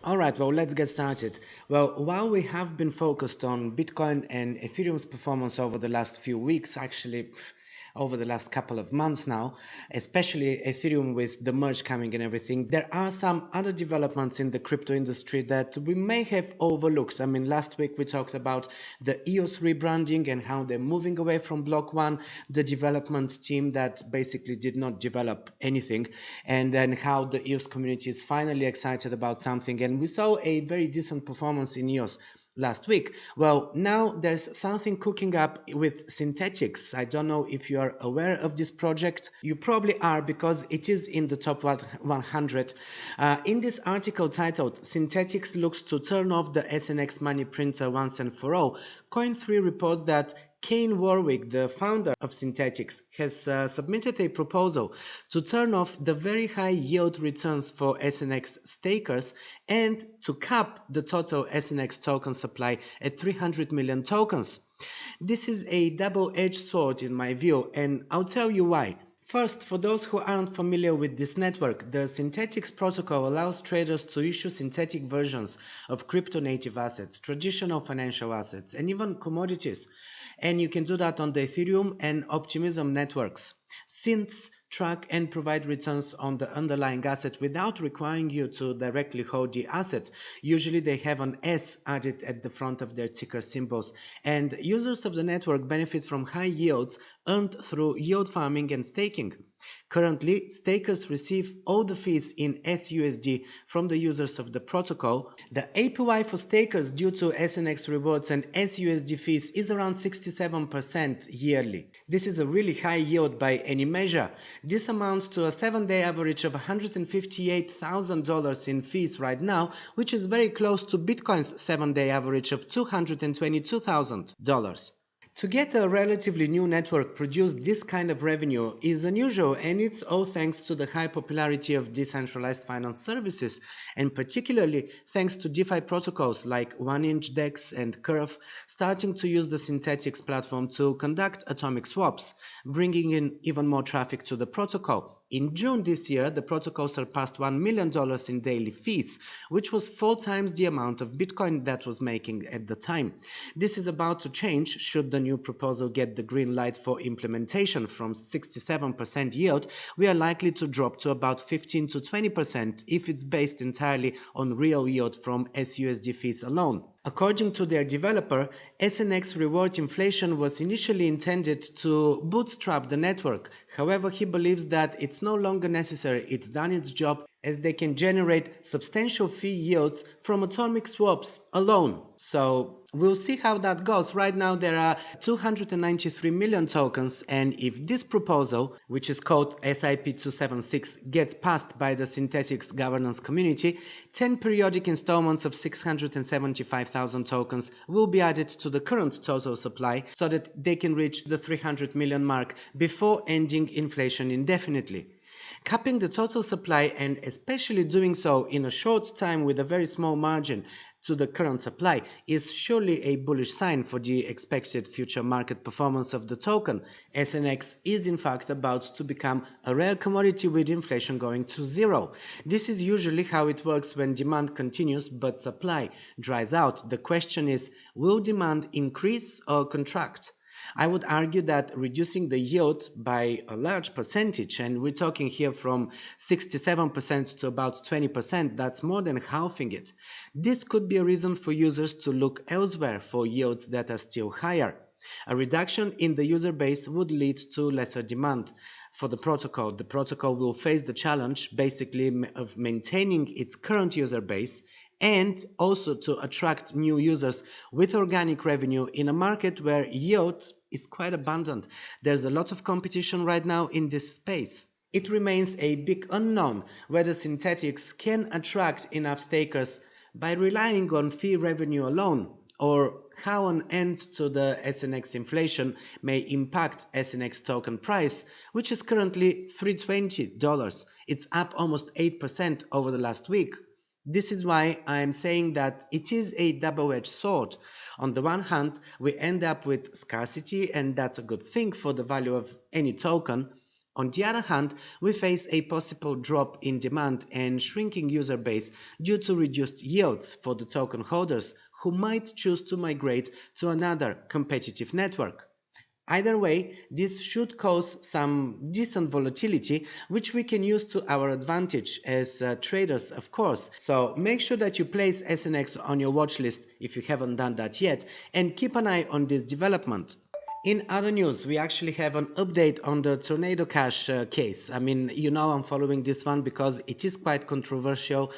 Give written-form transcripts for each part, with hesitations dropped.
All right, well, let's get started. Well, while we have been focused on Bitcoin and Ethereum's performance over the last few weeks, actually, over the last couple of months now, especially Ethereum with the merge coming and everything, there are some other developments in the crypto industry that we may have overlooked. I mean, last week we talked about the EOS rebranding and how they're moving away from Block One, the development team that basically did not develop anything, and then how the EOS community is finally excited about something. And we saw a very decent performance in EOS last week. Well, now there's something cooking up with Synthetix. I don't know if you are aware of this project. You probably are because it is in the top 100. In this article titled Synthetix looks to turn off the SNX money printer once and for all, Coin3 reports that Kane Warwick, the founder of Synthetix, has submitted a proposal to turn off the very high yield returns for SNX stakers and to cap the total SNX token supply at 300 million tokens. This is a double-edged sword in my view, and I'll tell you why. First, for those who aren't familiar with this network, the Synthetix protocol allows traders to issue synthetic versions of crypto-native assets, traditional financial assets, and even commodities. And you can do that on the Ethereum and Optimism networks. Synths track and provide returns on the underlying asset without requiring you to directly hold the asset. Usually they have an S added at the front of their ticker symbols, and users of the network benefit from high yields earned through yield farming and staking. Currently, stakers receive all the fees in SUSD from the users of the protocol. The APY for stakers due to SNX rewards and SUSD fees is around 67% yearly. This is a really high yield by any measure. This amounts to a 7-day average of $158,000 in fees right now, which is very close to Bitcoin's 7-day average of $222,000. To get a relatively new network produce this kind of revenue is unusual, and it's all thanks to the high popularity of decentralized finance services, and particularly thanks to DeFi protocols like 1inch DEX and Curve starting to use the Synthetix platform to conduct atomic swaps, bringing in even more traffic to the protocol. In June this year, the protocol surpassed $1 million in daily fees, which was 4 times the amount of Bitcoin that was making at the time. This is about to change should the new proposal get the green light for implementation. From 67% yield, we are likely to drop to about 15 to 20% if it's based entirely on real yield from SUSD fees alone. According to their developer, SNX reward inflation was initially intended to bootstrap the network. However, he believes that it's no longer necessary, it's done its job, as they can generate substantial fee yields from atomic swaps alone. So we'll see how that goes. Right now there are 293 million tokens, and if this proposal, which is called SIP276, gets passed by the Synthetix governance community, 10 periodic installments of 675,000 tokens will be added to the current total supply so that they can reach the 300 million mark before ending inflation indefinitely. Capping the total supply, and especially doing so in a short time with a very small margin to the current supply, is surely a bullish sign for the expected future market performance of the token. SNX is in fact about to become a rare commodity with inflation going to zero. This is usually how it works when demand continues but supply dries out. The question is, will demand increase or contract? I would argue that reducing the yield by a large percentage, and we're talking here from 67% to about 20%, that's more than halving it. This could be a reason for users to look elsewhere for yields that are still higher. A reduction in the user base would lead to lesser demand for the protocol. The protocol will face the challenge basically of maintaining its current user base and also to attract new users with organic revenue in a market where yield is quite abundant. There's a lot of competition right now in this space. It remains a big unknown whether Synthetix can attract enough stakers by relying on fee revenue alone, or how an end to the SNX inflation may impact SNX token price, which is currently $320. It's up almost 8% over the last week. This is why I am saying that it is a double-edged sword. On the one hand, we end up with scarcity, and that's a good thing for the value of any token. On the other hand, we face a possible drop in demand and shrinking user base due to reduced yields for the token holders who might choose to migrate to another competitive network. Either way, this should cause some decent volatility, which we can use to our advantage as traders, of course. So make sure that you place SNX on your watch list if you haven't done that yet, and keep an eye on this development. In other news, we actually have an update on the Tornado Cash case. I mean, you know, I'm following this one because it is quite controversial.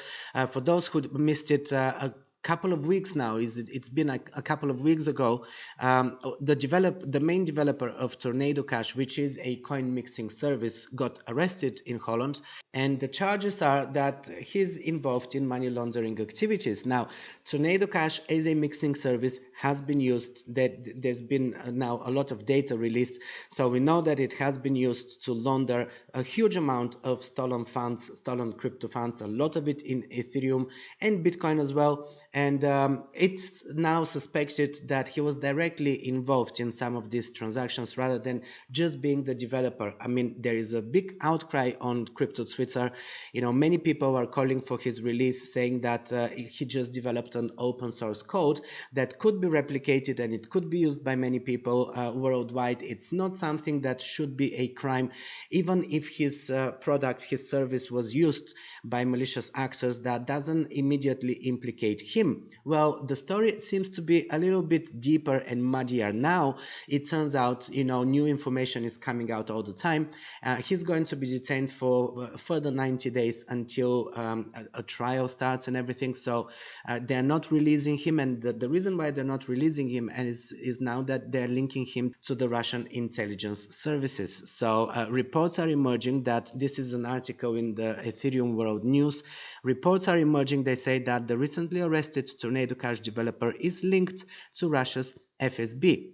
For those who missed it, a couple of weeks now, it's been a couple of weeks ago, the main developer of Tornado Cash, which is a coin mixing service, got arrested in Holland, and the charges are that he's involved in money laundering activities. Now, Tornado Cash as a mixing service has been used, that there's been now a lot of data released, so we know that it has been used to launder a huge amount of stolen funds, stolen crypto funds, a lot of it in Ethereum and Bitcoin as well. And it's now suspected that he was directly involved in some of these transactions rather than just being the developer. I mean, there is a big outcry on crypto Twitter. You know, many people are calling for his release, saying that he just developed an open source code that could be replicated and it could be used by many people worldwide. It's not something that should be a crime, even if his product, his service was used by malicious actors. That doesn't immediately implicate him. Well, the story seems to be a little bit deeper and muddier now. It turns out, you know, new information is coming out all the time. He's going to be detained for further 90 days until a trial starts and everything. So they're not releasing him, and the reason why they're not releasing him is now that they're linking him to the Russian intelligence services. So reports are emerging that this is an article in the Ethereum World News. Reports are emerging, they say that the recently arrested Tornado Cash developer is linked to Russia's FSB.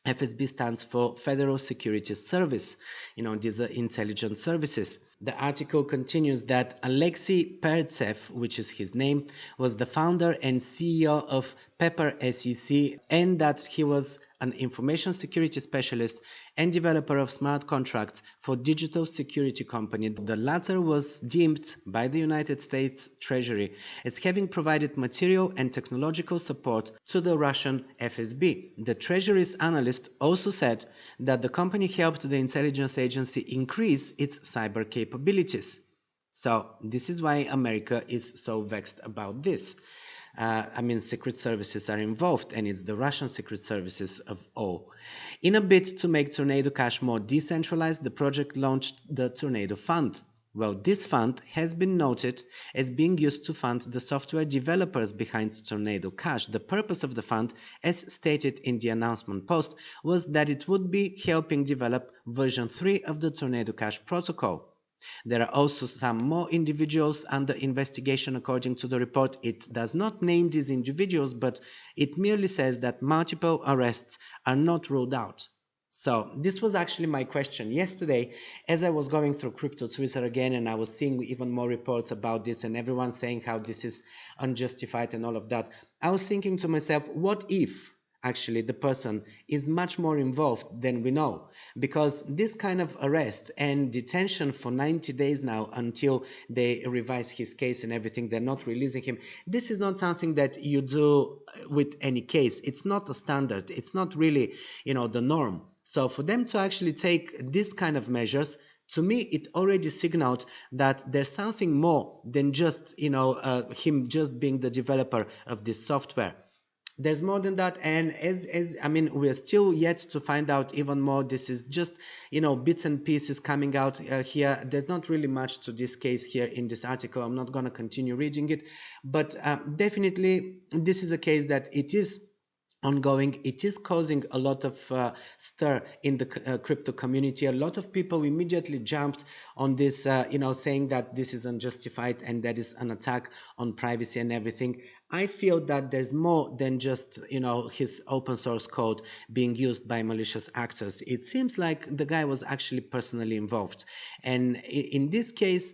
FSB stands for Federal Securities Service. You know, these are intelligence services. The article continues that Alexei Pertsev, which is his name, was the founder and CEO of Pepper SEC, and that he was an information security specialist and developer of smart contracts for digital security company. The latter was deemed by the United States Treasury as having provided material and technological support to the Russian FSB. The Treasury's analyst also said that the company helped the intelligence agency increase its cyber capabilities. So this is why America is so vexed about this. I mean, secret services are involved, and it's the Russian secret services of all. In a bid to make Tornado Cash more decentralized, the project launched the Tornado Fund. Well, this fund has been noted as being used to fund the software developers behind Tornado Cash. The purpose of the fund, as stated in the announcement post, was that it would be helping develop version 3 of the Tornado Cash protocol. There are also some more individuals under investigation according to the report. It does not name these individuals, but it merely says that multiple arrests are not ruled out. So this was actually my question yesterday as I was going through crypto Twitter again, and I was seeing even more reports about this and everyone saying how this is unjustified and all of that. I was thinking to myself, what if actually the person is much more involved than we know, because this kind of arrest and detention for 90 days now until they revise his case and everything, they're not releasing him. This is not something that you do with any case. It's not a standard. It's not really, you know, the norm. So for them to actually take this kind of measures, to me, it already signaled that there's something more than just, you know, him just being the developer of this software. There's more than that, and as I mean, we're still yet to find out even more. This is just, you know, bits and pieces coming out here. There's not really much to this case here in this article. I'm not going to continue reading it, but definitely this is a case that it is ongoing. It is causing a lot of stir in the crypto community. A lot of people immediately jumped on this, you know, saying that this is unjustified and that is an attack on privacy and everything. I feel that there's more than just, you know, his open source code being used by malicious actors. It seems like the guy was actually personally involved. And in this case,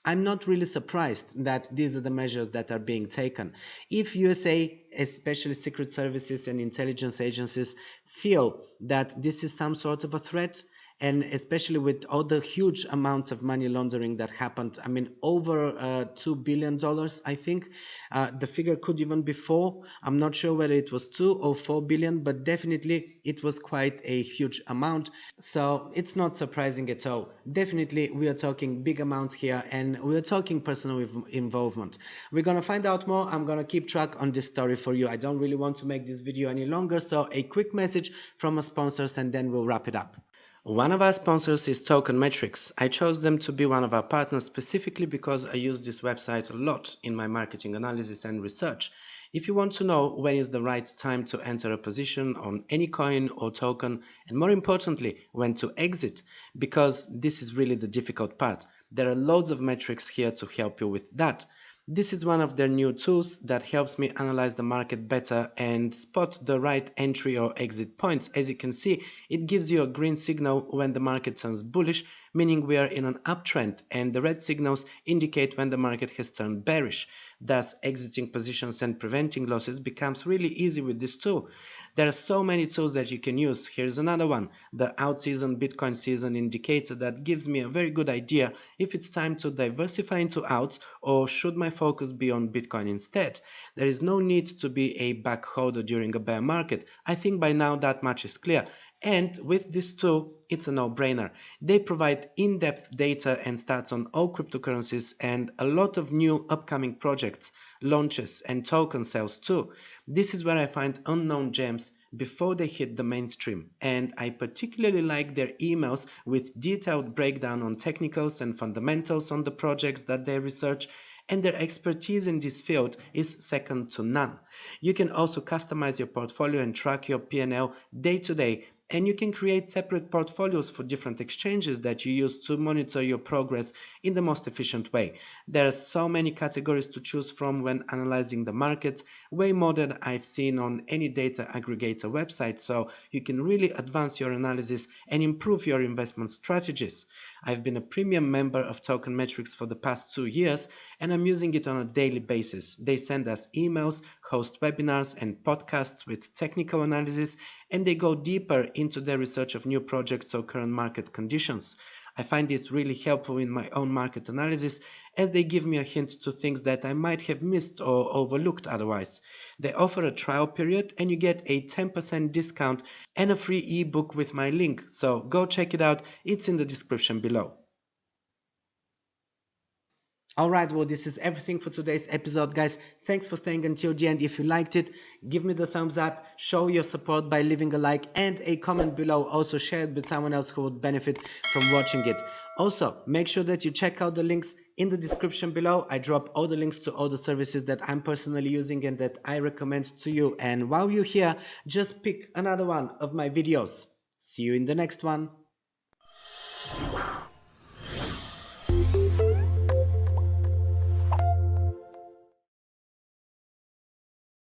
I'm not really surprised that these are the measures that are being taken. If USA, especially secret services and intelligence agencies, feel that this is some sort of a threat, And especially with all the huge amounts of money laundering that happened, I mean, over $2 billion, I think. The figure could even be four. I'm not sure whether it was 2 or 4 billion, but definitely it was quite a huge amount. So it's not surprising at all. Definitely, we are talking big amounts here, and we are talking personal involvement. We're gonna find out more. I'm gonna keep track on this story for you. I don't really want to make this video any longer, so a quick message from our sponsors and then we'll wrap it up. One of our sponsors is Token Metrics. I chose them to be one of our partners specifically because I use this website a lot in my marketing analysis and research. If you want to know when is the right time to enter a position on any coin or token, and more importantly, when to exit, because this is really the difficult part. There are loads of metrics here to help you with that. This is one of their new tools that helps me analyze the market better and spot the right entry or exit points. As you can see, it gives you a green signal when the market turns bullish, meaning we are in an uptrend, and the red signals indicate when the market has turned bearish. Thus, exiting positions and preventing losses becomes really easy with this tool. There are so many tools that you can use. Here's another one, the out season Bitcoin season indicator, that gives me a very good idea if it's time to diversify into outs or should my focus be on Bitcoin instead. There is no need to be a back holder during a bear market. I think by now that much is clear. And with this tool, it's a no-brainer. They provide in-depth data and stats on all cryptocurrencies and a lot of new upcoming projects, launches, and token sales too. This is where I find unknown gems before they hit the mainstream, and I particularly like their emails with detailed breakdown on technicals and fundamentals on the projects that they research, and their expertise in this field is second to none. You can also customize your portfolio and track your P&L day to day, and you can create separate portfolios for different exchanges that you use to monitor your progress in the most efficient way. There are so many categories to choose from when analyzing the markets, way more than I've seen on any data aggregator website, so you can really advance your analysis and improve your investment strategies. I've been a premium member of Token Metrics for the past 2 years, and I'm using it on a daily basis. They send us emails, host webinars and podcasts with technical analysis, and they go deeper into their research of new projects or current market conditions. I find this really helpful in my own market analysis, as they give me a hint to things that I might have missed or overlooked otherwise. They offer a trial period and you get a 10% discount and a free ebook with my link, so go check it out, it's in the description below. Alright, well, this is everything for today's episode, guys. Thanks for staying until the end. If you liked it, give me the thumbs up, show your support by leaving a like and a comment below. Also, share it with someone else who would benefit from watching it. Also, make sure that you check out the links in the description below. I drop all the links to all the services that I'm personally using and that I recommend to you. And while you're here, just pick another one of my videos. See you in the next one.